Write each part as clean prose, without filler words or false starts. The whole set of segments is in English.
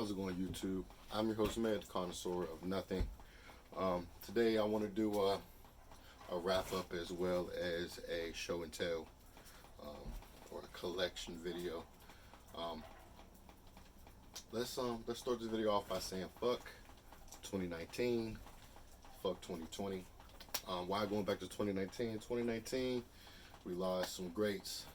How's it going, YouTube? I'm your host, Med, the connoisseur of nothing. Today, I want to do a wrap up as well as a show and tell or a collection video. Um, let's start this video off by saying fuck 2019, fuck 2020. Why going back to 2019? 2019, we lost some greats.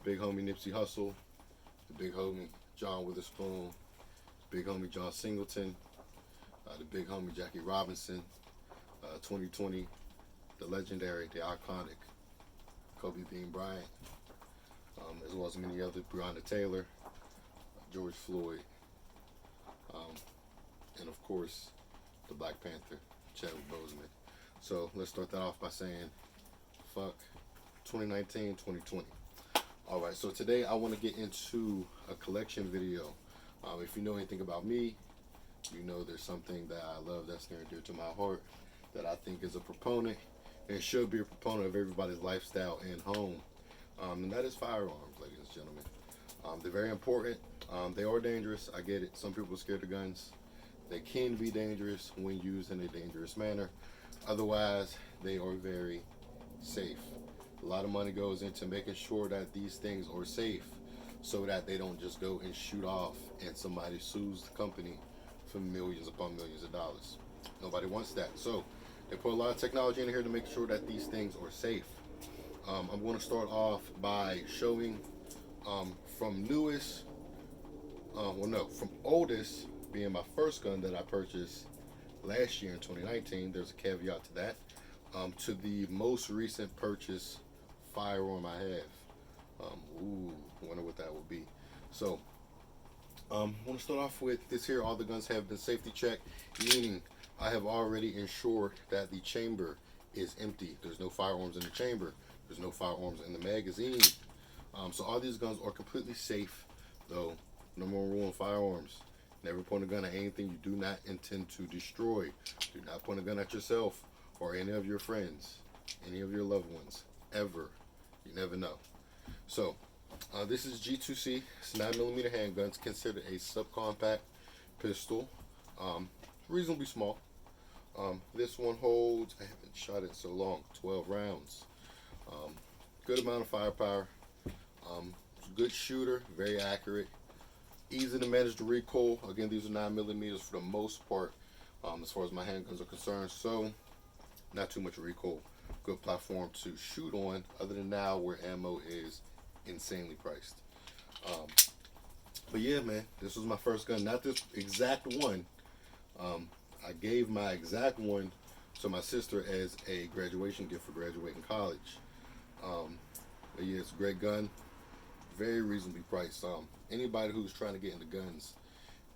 Big homie Nipsey Hussle, the big homie John Witherspoon, big homie John Singleton, the big homie Jackie Robinson, 2020, the legendary, the iconic Kobe Bean Bryant, as well as many others, Breonna Taylor, George Floyd, and of course, the Black Panther, Chadwick Boseman. So let's start that off by saying, fuck 2019, 2020. Alright, so today I want to get into a collection video. If you know anything about me, you know there's something that I love that's near and dear to my heart that I think is a proponent and should be a proponent of everybody's lifestyle and home. And that is firearms, ladies and gentlemen. They're very important. They are dangerous. I get it. Some people are scared of guns. They can be dangerous when used in a dangerous manner. Otherwise, they are very safe. A lot of money goes into making sure that these things are safe so that they don't just go and shoot off and somebody sues the company for millions upon millions of dollars. Nobody wants that. So they put a lot of technology in here to make sure that these things are safe. I'm going to start off by showing from newest, from oldest being my first gun that I purchased last year in 2019. There's a caveat to that. To the most recent purchase firearm I have. Wonder what that would be. So, I want to start off with this here. All the guns have been safety checked, meaning I have already ensured that the chamber is empty. There's no firearms in the chamber. There's no firearms in the magazine. So all these guns are completely safe, though. Number one rule on firearms: never point a gun at anything you do not intend to destroy. Do not point a gun at yourself or any of your friends, any of your loved ones, ever. You never know. So, this is G2C. It's 9mm handgun. It's considered a subcompact pistol. Reasonably small. This one holds, I haven't shot it so long, 12 rounds. Good amount of firepower. Good shooter, very accurate. Easy to manage the recoil. Again, these are 9mm for the most part, as far as my handguns are concerned. So, not too much recoil. Good platform to shoot on, other than now where ammo is insanely priced. But yeah, man, this was my first gun. Not this exact one. I gave my exact one to my sister as a graduation gift for graduating college. But yeah, it's a great gun. Very reasonably priced. Anybody who's trying to get into guns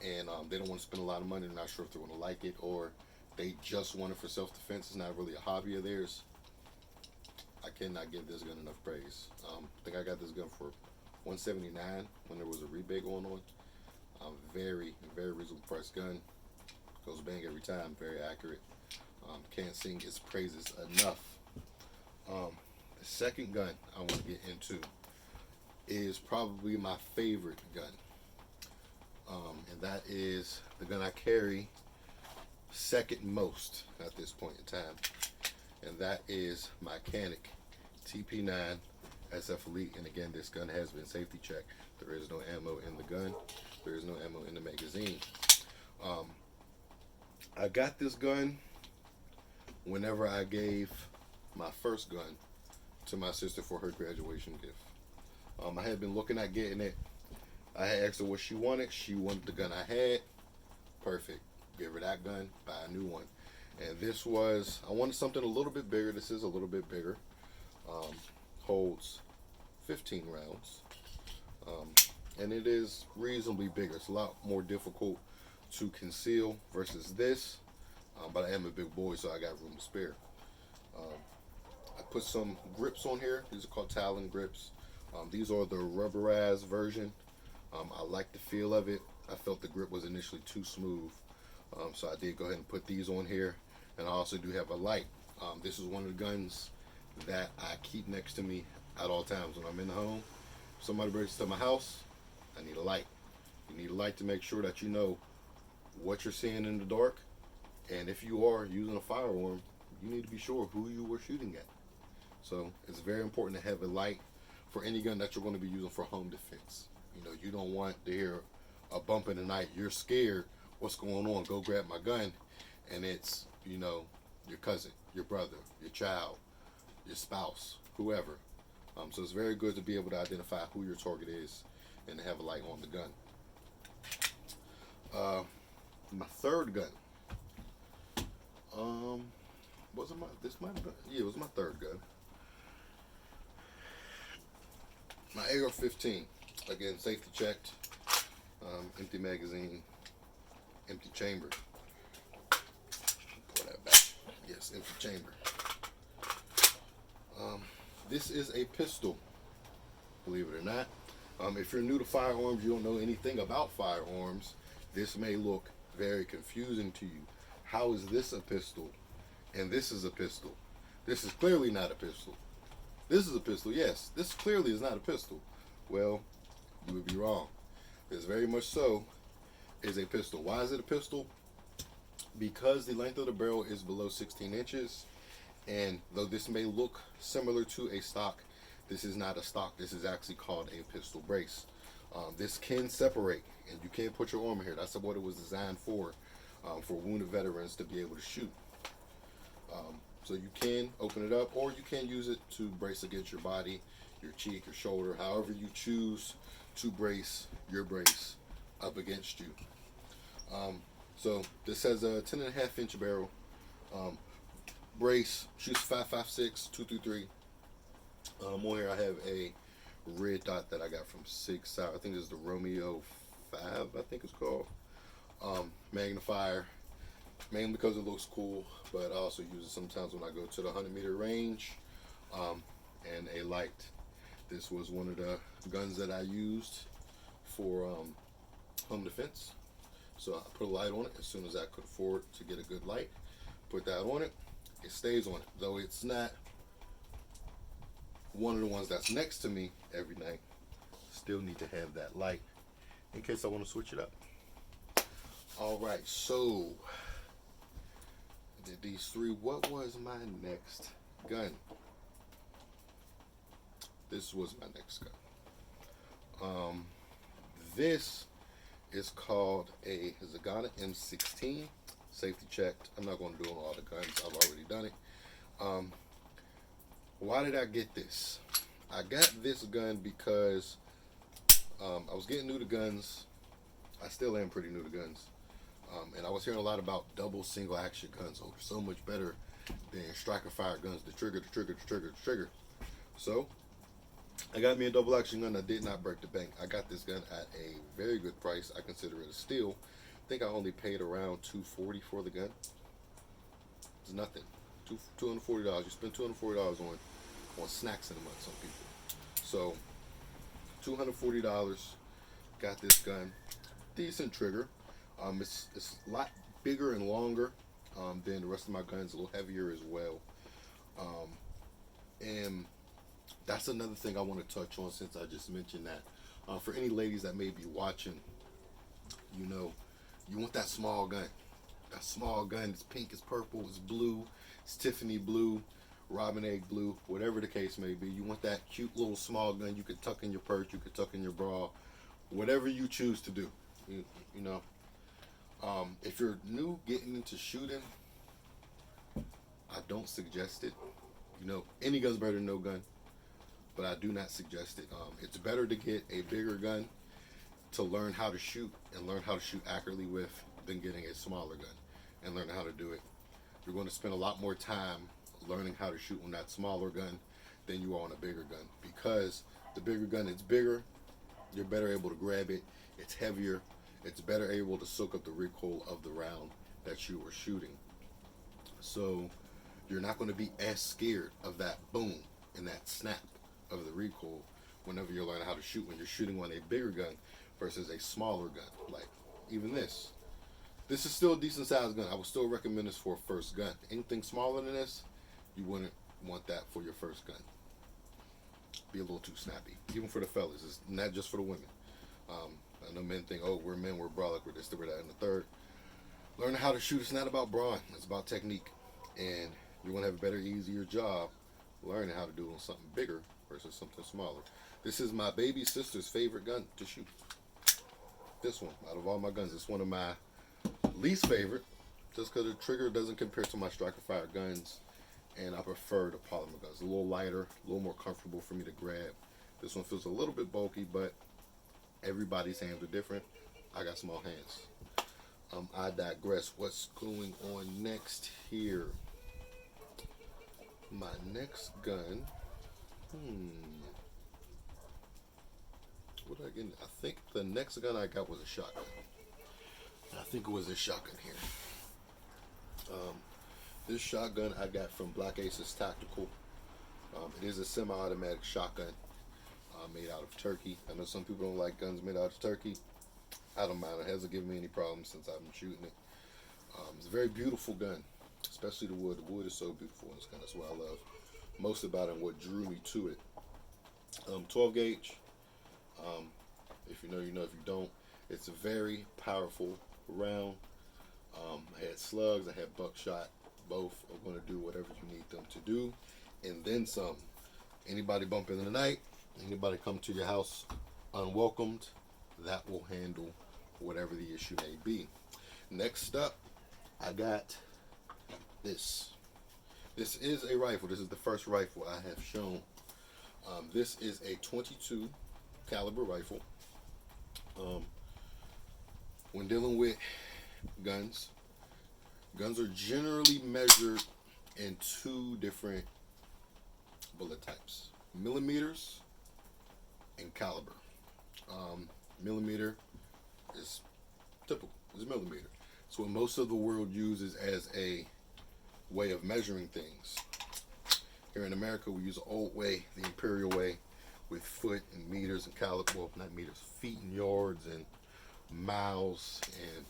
and they don't want to spend a lot of money, they're not sure if they're going to like it, or they just want it for self-defense, it's not really a hobby of theirs, I cannot give this gun enough praise. I think I got this gun for $179 when there was a rebate going on. Very, very reasonable price gun. Goes bang every time. Very accurate. Can't sing its praises enough. The second gun I want to get into is probably my favorite gun. And that is the gun I carry second most at this point in time. And that is my Canik TP9 SF Elite. And again, this gun has been safety checked. There is no ammo in the gun. There is no ammo in the magazine. I got this gun whenever I gave my first gun to my sister for her graduation gift. I had been looking at getting it. I had asked her what she wanted. She wanted the gun I had. Perfect. Give her that gun, buy a new one. And this was, I wanted something a little bit bigger. This is a little bit bigger. Holds 15 rounds. And it is reasonably bigger. It's a lot more difficult to conceal versus this. But I am a big boy, so I got room to spare. I put some grips on here. These are called Talon grips. These are the rubberized version. I like the feel of it. I felt the grip was initially too smooth. So I did go ahead and put these on here. And I also do have a light. This is one of the guns that I keep next to me at all times when I'm in the home. If somebody breaks into my house, I need a light. You need a light to make sure that you know what you're seeing in the dark. And if you are using a firearm, you need to be sure who you were shooting at. So it's very important to have a light for any gun that you're going to be using for home defense. You don't want to hear a bump in the night. You're scared. What's going on? Go grab my gun. And it's, your cousin, your brother, your child, your spouse, whoever. So it's very good to be able to identify who your target is and to have a light on the gun. My third gun. Was it this might have been, yeah, it was my third gun. My AR-15, again, safety checked, empty magazine, empty chamber. Pull that back. Yes, empty chamber. This is a pistol, believe it or not. If you're new to firearms, you don't know anything about firearms, this may look very confusing to you. How is this a pistol and this is a pistol? This is clearly not a pistol. This is a pistol, yes. This clearly is not a pistol. Well, you would be wrong. This very much so is a pistol. Why is it a pistol? Because the length of the barrel is below 16 inches. And though this may look similar to a stock, this is not a stock. This is actually called a pistol brace. This can separate, and you can't put your arm in here. That's what it was designed for wounded veterans to be able to shoot. So you can open it up, or you can use it to brace against your body, your cheek, your shoulder, however you choose to brace your brace up against you. So this has a 10.5-inch barrel. Brace shoots 5.56, 223. On here I have a red dot that I got from Sig Sauer. I think this is the Romeo 5, I think it's called. Magnifier, mainly because it looks cool, but I also use it sometimes when I go to the 100-meter range. And a light. This was one of the guns that I used for home defense. So I put a light on it as soon as I could afford to get a good light. Put that on it. It stays on it, though it's not one of the ones that's next to me every night. Still need to have that light in case I want to switch it up. All right, so did these three. What was my next gun? This was my next gun. This is called a Zagana M16. Safety checked. I'm not going to do all the guns. I've already done it. Why did I get this? I got this gun because I was getting new to guns. I still am pretty new to guns. And I was hearing a lot about double single action guns. Oh, they're so much better than striker fire guns. The trigger. So I got me a double action gun that did not break the bank. I got this gun at a very good price. I consider it a steal. I think I only paid around $240 for the gun. It's nothing. $240. You spend $240 on snacks in a month, some people. So $240. Got this gun. Decent trigger. It's a lot bigger and longer than the rest of my guns. A little heavier as well. And that's another thing I want to touch on since I just mentioned that. For any ladies that may be watching, you want that small gun. That small gun. It's pink, it's purple, it's blue, it's Tiffany blue, robin egg blue, whatever the case may be. You want that cute little small gun you could tuck in your purse, you could tuck in your bra, whatever you choose to do. If you're new getting into shooting, I don't suggest it. Any gun's better than no gun, but I do not suggest it. It's better to get a bigger gun to learn how to shoot and learn how to shoot accurately with than getting a smaller gun and learning how to do it. You're going to spend a lot more time learning how to shoot on that smaller gun than you are on a bigger gun, because the bigger gun, it's bigger, you're better able to grab it, it's heavier, it's better able to soak up the recoil of the round that you are shooting. So you're not going to be as scared of that boom and that snap of the recoil whenever you're learning how to shoot when you're shooting on a bigger gun versus a smaller gun. Like even this is still a decent sized gun. I would still recommend this for a first gun. Anything smaller than this, you wouldn't want that for your first gun. Be a little too snappy, even for the fellas. It's not just for the women. I know men think, oh, we're men, we're brolic, we're this, we're that, and the third. Learning how to shoot, it's not about brawn, it's about technique. And you want to have a better, easier job learning how to do it on something bigger versus something smaller. This is my baby sister's favorite gun to shoot. This one, out of all my guns, it's one of my least favorite, just because the trigger doesn't compare to my striker fire guns, and I prefer the polymer guns. A little lighter, a little more comfortable for me to grab. This one feels a little bit bulky, but everybody's hands are different. I got small hands. I digress. What's going on next here? My next gun. What did I get? I think the next gun I got was a shotgun. I think it was a shotgun here. This shotgun I got from Black Aces Tactical. It is a semi-automatic shotgun made out of turkey. I know some people don't like guns made out of turkey. I don't mind. It hasn't given me any problems since I've been shooting it. It's a very beautiful gun, especially the wood. The wood is so beautiful in this gun. That's what I love most about it and what drew me to it. 12 gauge. If you know, you know. If you don't, it's a very powerful round. I had slugs. I had buckshot. Both are going to do whatever you need them to do, and then some. Anybody bump in the night, anybody come to your house unwelcomed, that will handle whatever the issue may be. Next up, I got this. This is a rifle. This is the first rifle I have shown. This is a 22 caliber rifle. When dealing with guns are generally measured in two different bullet types: millimeters and caliber. Millimeter is typical. It's a millimeter. It's what most of the world uses as a way of measuring things. Here in America, we use the old way, the imperial way, with foot and meters and caliber. Well, not meters, feet and yards and miles and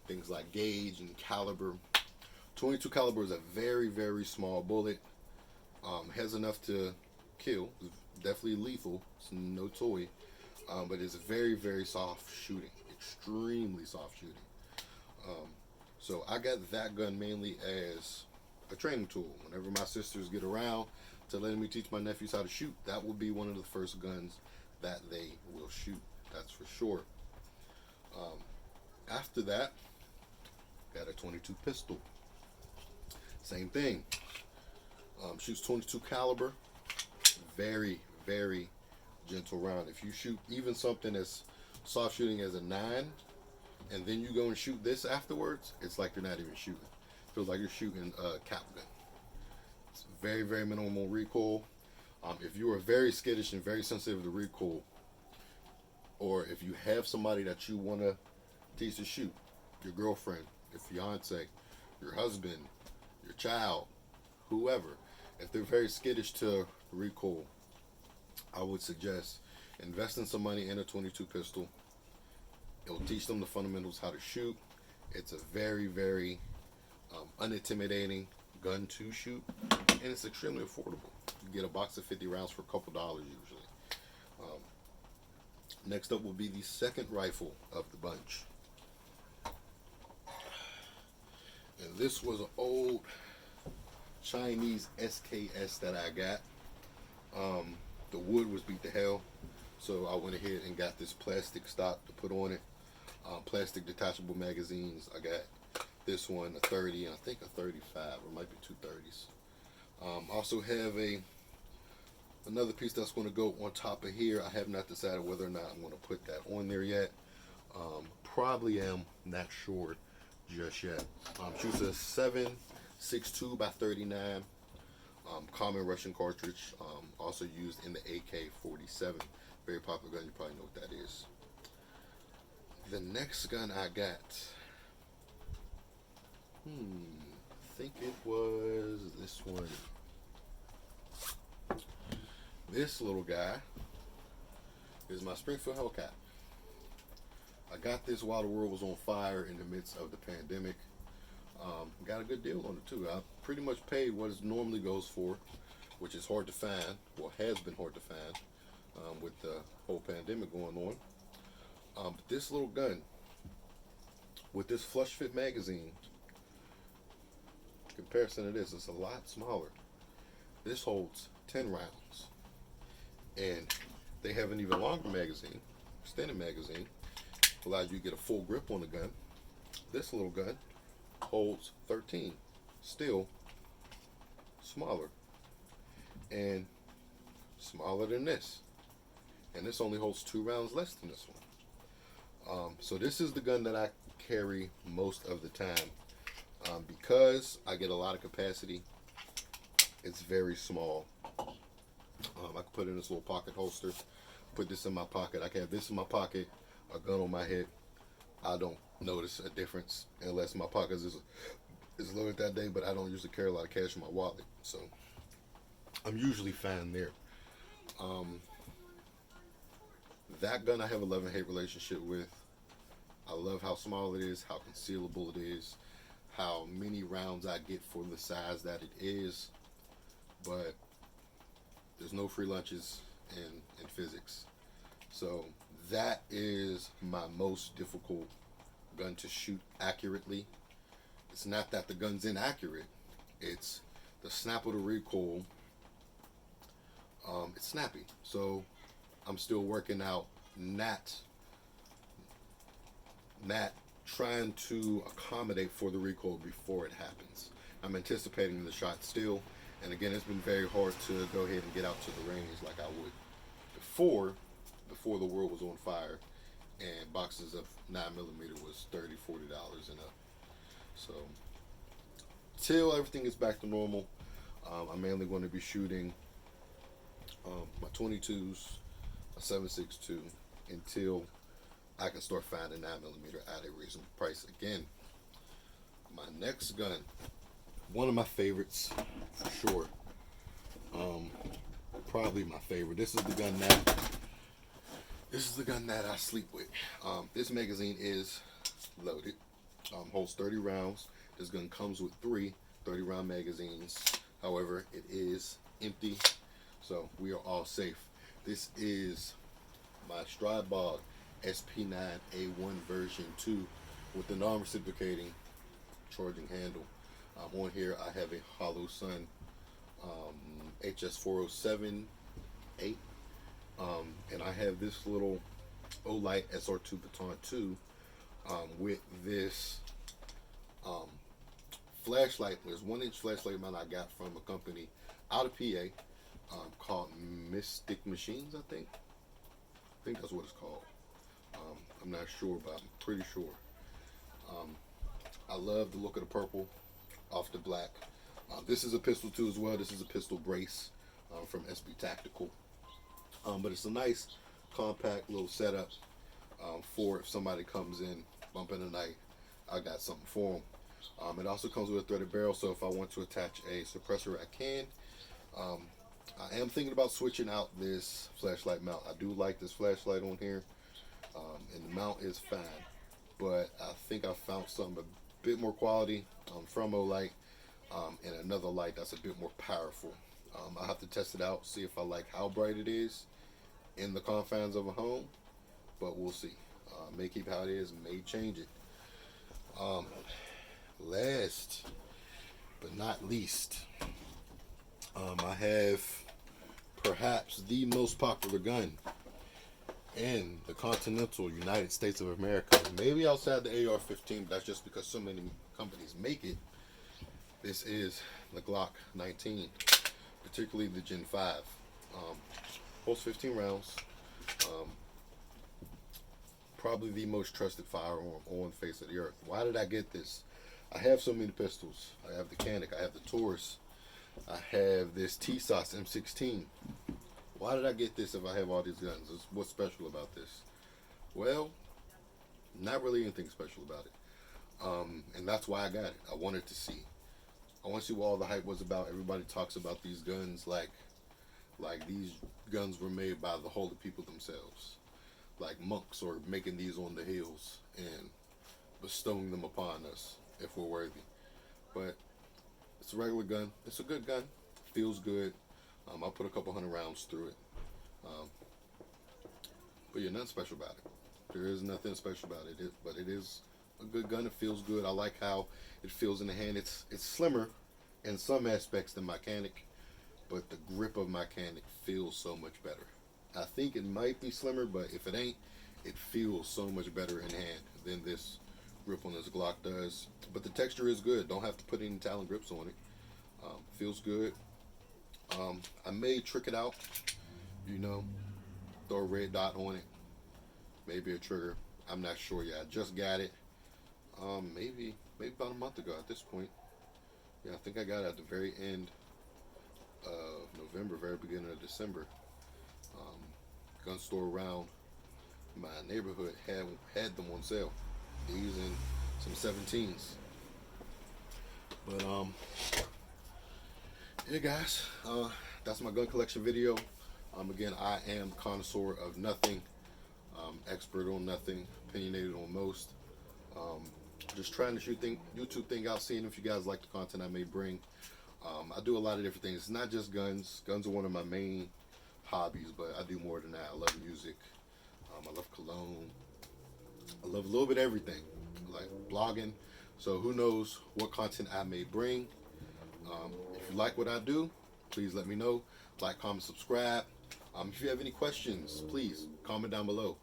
things like gauge and caliber. 22 caliber is a very, very small bullet. Has enough to kill. It's definitely lethal. It's no toy. But it's very, very soft shooting. Extremely soft shooting. So I got that gun mainly as a training tool. Whenever my sisters get around to letting me teach my nephews how to shoot, that will be one of the first guns that they will shoot. That's for sure. After that, got a 22 pistol. Same thing. Shoots 22 caliber. Very, very gentle round. If you shoot even something as soft shooting as a 9, and then you go and shoot this afterwards, it's like you're not even shooting. It feels like you're shooting a cap gun. It's very, very minimal recoil. If you are very skittish and very sensitive to recoil, or if you have somebody that you want to teach to shoot, your girlfriend, your fiance, your husband, your child, whoever, if they're very skittish to recoil, I would suggest investing some money in a 22 pistol. It will teach them the fundamentals how to shoot. It's a very, very unintimidating gun to shoot, and it's extremely affordable. You get a box of 50 rounds for a couple dollars usually. Next up will be the second rifle of the bunch. And this was an old Chinese SKS that I got. The wood was beat to hell, so I went ahead and got this plastic stock to put on it. Plastic detachable magazines. I got this one, a 30, and I think a 35, or might be two 30s. Also have another piece that's going to go on top of here. I have not decided whether or not I'm going to put that on there yet. Probably am not sure just yet. Shoots a 7.62 by 39. Common Russian cartridge. Also used in the AK-47. Very popular gun. You probably know what that is. The next gun I got, I think it was this one. This little guy is my Springfield Hellcat. I got this while the world was on fire in the midst of the pandemic. Got a good deal on it too. I pretty much paid what it normally goes for, which is hard to find. Well, has been hard to find with the whole pandemic going on. But this little gun with this flush fit magazine, in comparison to this, it's a lot smaller. This holds 10 rounds, and they have an even longer magazine, extended magazine, allows you to get a full grip on the gun. This little gun holds 13, still smaller, and smaller than this. And this only holds 2 rounds less than this one. So this is the gun that I carry most of the time. Because I get a lot of capacity, it's very small. I can put it in this little pocket holster, put this in my pocket. I can have this in my pocket, a gun on my head. I don't notice a difference unless my pockets is loaded that day, but I don't usually carry a lot of cash in my wallet. So I'm usually fine there. That gun I have a love-and-hate relationship with. I love how small it is, how concealable it is, how many rounds I get for the size that it is. But there's no free lunches in physics. So that is my most difficult gun to shoot accurately. It's not that the gun's inaccurate. It's the snap of the recoil. It's snappy. So I'm still working out not trying to accommodate for the recoil before it happens. I'm anticipating the shot still. And again, it's been very hard to go ahead and get out to the range like I would before the world was on fire and boxes of 9mm was $30, $40 and up. So till everything is back to normal, I'm mainly going to be shooting my 22s, a 7.62 until I can start finding 9mm at a reasonable price again. My next gun, one of my favorites for sure. Probably my favorite. This is the gun that I sleep with. This magazine is loaded. Holds 30 rounds. This gun comes with 3 30-round magazines. However, it is empty, so we are all safe. This is my Stribog SP9A1 version 2 with the non-reciprocating charging handle. On here I have a Holosun HS407 8, and I have this little Olight SR2 Baton 2 with this flashlight. There's 1-inch flashlight mount I got from a company out of PA called Mystic Machines, I think that's what it's called. I'm not sure, but I'm pretty sure. I love the look of the purple off the black. This is a pistol too as well. This is a pistol brace from SB Tactical. But it's a nice compact little setup for if somebody comes in bumping the night, I got something for them. It also comes with a threaded barrel, so if I want to attach a suppressor, I can. I am thinking about switching out this flashlight mount. I do like this flashlight on here, and the mount is fine, but I think I found something a bit more quality from Olight, and another light that's a bit more powerful. I'll have to test it out, see if I like how bright it is in the confines of a home, but we'll see. May keep how it is, may change it. Last but not least, I have perhaps the most popular gun in the continental United States of America. Maybe outside the AR-15, but that's just because so many companies make it. This is the Glock 19, particularly the Gen 5. Holds 15 rounds. Probably the most trusted firearm on the face of the earth. Why did I get this? I have so many pistols. I have the Canik, I have the Taurus, I have this TSOS M16. Why did I get this if I have all these guns? What's special about this? Well, not really anything special about it. And that's why I got it. I wanted to see. I want to see what all the hype was about. Everybody talks about these guns like these guns were made by the holy people themselves. Like monks are making these on the hills and bestowing them upon us if we're worthy. But it's a regular gun. It's a good gun. Feels good. I put a couple hundred rounds through it. But yeah, nothing special about it. There is nothing special about it, but it is a good gun. It feels good. I like how it feels in the hand. It's slimmer in some aspects than my Canic, but the grip of my Canic feels so much better. I think it might be slimmer, but if it ain't, it feels so much better in hand than this grip on this Glock does. But the texture is good. Don't have to put any Talon grips on it. Feels good. I may trick it out, you know, throw a red dot on it, maybe a trigger. I'm not sure yet. I just got it. Maybe about a month ago at this point. Yeah, I think I got it at the very end of November, very beginning of December. Gun store around my neighborhood had them on sale. These and some 17s. But yeah, guys, that's my gun collection video. Again, I am connoisseur of nothing, expert on nothing, opinionated on most. Just trying to shoot YouTube thing out, seeing if you guys like the content I may bring. I do a lot of different things. It's not just guns. Guns are one of my main hobbies, but I do more than that. I love music. I love cologne. I love a little bit of everything, like blogging. So who knows what content I may bring. If you like what I do, please let me know. Like, comment, subscribe. If you have any questions, please comment down below.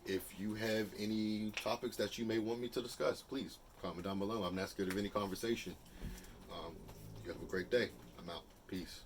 If you have any topics that you may want me to discuss, please comment down below. I'm not scared of any conversation. You have a great day. I'm out. Peace.